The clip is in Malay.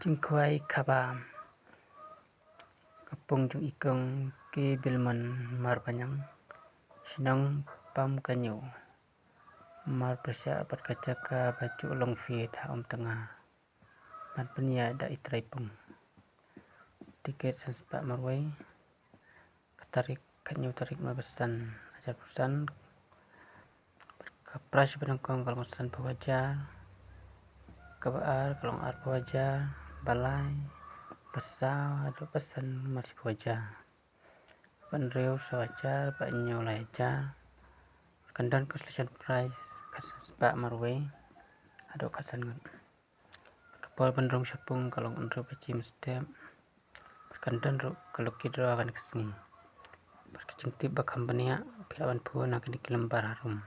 Jingkwai kaba kapung jung ikong ki bilman mar panyang sinang pam kanyu mar persya apat kacaka bacu long fit om tengah mat penia da itrai pung tiket sepak marwai ketarik kanyu tarik mabesan ajar pesan kapras penangkong kalau pesan pewajar kabar kalau ar pewajar balai pesau ada pesan masih pewajar penreu sewajar banyu lajar kandan keselesaian price sepak marwai ada kasan kapal pendrong sapung kalau unru pecim setiap kandan kalau kidra akan kesini berkecintip bakam penia pilawan pun akan dikilembar harum